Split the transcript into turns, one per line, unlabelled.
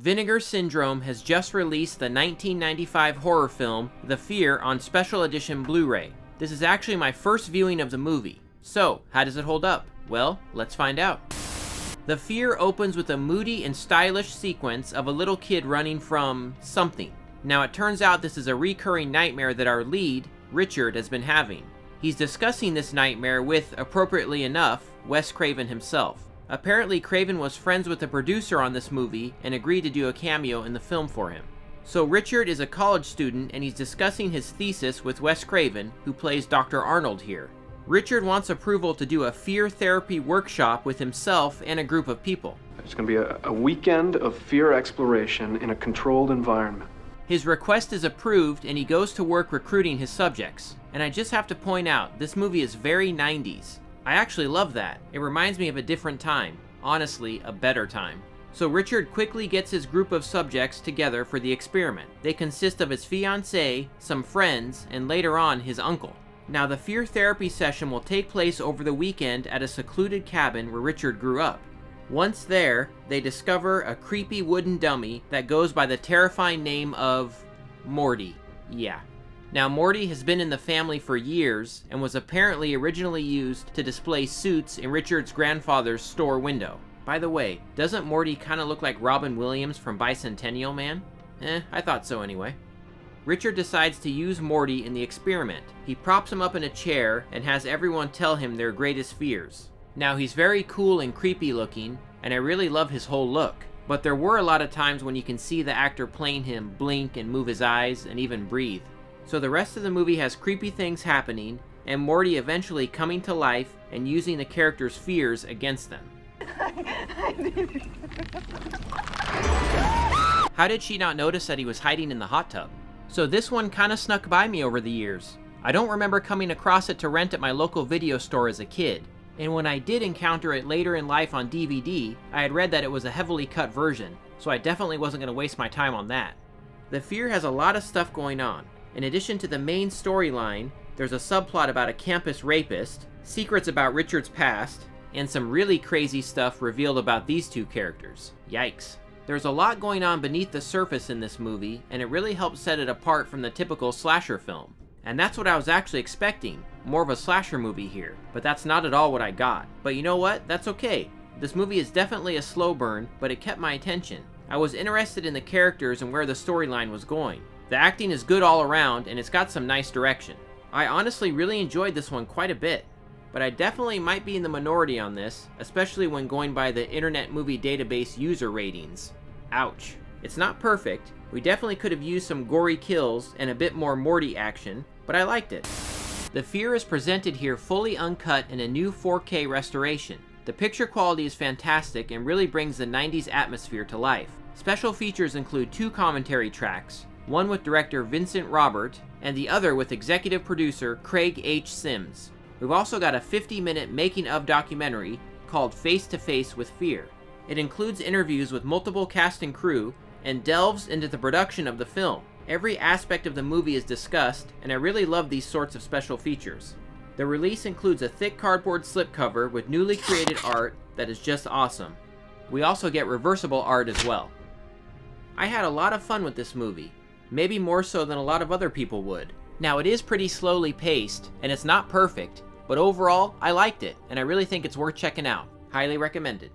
Vinegar Syndrome has just released the 1995 horror film The Fear on special edition Blu-ray. This is actually my first viewing of the movie. So, how does it hold up? Well, let's find out. The Fear opens with a moody and stylish sequence of a little kid running from something. Now it turns out this is a recurring nightmare that our lead, Richard, has been having. He's discussing this nightmare with, appropriately enough, Wes Craven himself. Apparently Craven was friends with the producer on this movie and agreed to do a cameo in the film for him. So Richard is a college student and he's discussing his thesis with Wes Craven, who plays Dr. Arnold here. Richard wants approval to do a fear therapy workshop with himself and a group of people.
It's going to be a weekend of fear exploration in a controlled environment.
His request is approved and he goes to work recruiting his subjects. And I just have to point out, this movie is very 90s. I actually love that. It reminds me of a different time. Honestly, a better time. So Richard quickly gets his group of subjects together for the experiment. They consist of his fiancée, some friends, and later on his uncle. Now the fear therapy session will take place over the weekend at a secluded cabin where Richard grew up. Once there, they discover a creepy wooden dummy that goes by the terrifying name of Morty. Yeah. Now Morty has been in the family for years and was apparently originally used to display suits in Richard's grandfather's store window. By the way, doesn't Morty kind of look like Robin Williams from Bicentennial Man? I thought so anyway. Richard decides to use Morty in the experiment. He props him up in a chair and has everyone tell him their greatest fears. Now he's very cool and creepy looking, and I really love his whole look. But there were a lot of times when you can see the actor playing him blink and move his eyes and even breathe. So the rest of the movie has creepy things happening, and Morty eventually coming to life and using the character's fears against them. How did she not notice that he was hiding in the hot tub? So this one kinda snuck by me over the years. I don't remember coming across it to rent at my local video store as a kid. And when I did encounter it later in life on DVD, I had read that it was a heavily cut version, so I definitely wasn't going to waste my time on that. The Fear has a lot of stuff going on. In addition to the main storyline, there's a subplot about a campus rapist, secrets about Richard's past, and some really crazy stuff revealed about these two characters. Yikes. There's a lot going on beneath the surface in this movie, and it really helps set it apart from the typical slasher film. And that's what I was actually expecting, more of a slasher movie here, but that's not at all what I got. But you know what? That's okay. This movie is definitely a slow burn, but it kept my attention. I was interested in the characters and where the storyline was going. The acting is good all around, and it's got some nice direction. I honestly really enjoyed this one quite a bit, but I definitely might be in the minority on this, especially when going by the Internet Movie Database user ratings. Ouch. It's not perfect. We definitely could have used some gory kills and a bit more Morty action, but I liked it. The Fear is presented here fully uncut in a new 4K restoration. The picture quality is fantastic and really brings the 90s atmosphere to life. Special features include 2 commentary tracks, one with director Vincent Robert, and the other with executive producer Craig H. Sims. We've also got a 50-minute making-of documentary called Face to Face with Fear. It includes interviews with multiple cast and crew, and delves into the production of the film. Every aspect of the movie is discussed, and I really love these sorts of special features. The release includes a thick cardboard slipcover with newly created art that is just awesome. We also get reversible art as well. I had a lot of fun with this movie. Maybe more so than a lot of other people would. Now it is pretty slowly paced, and it's not perfect, but overall, I liked it, and I really think it's worth checking out. Highly recommended.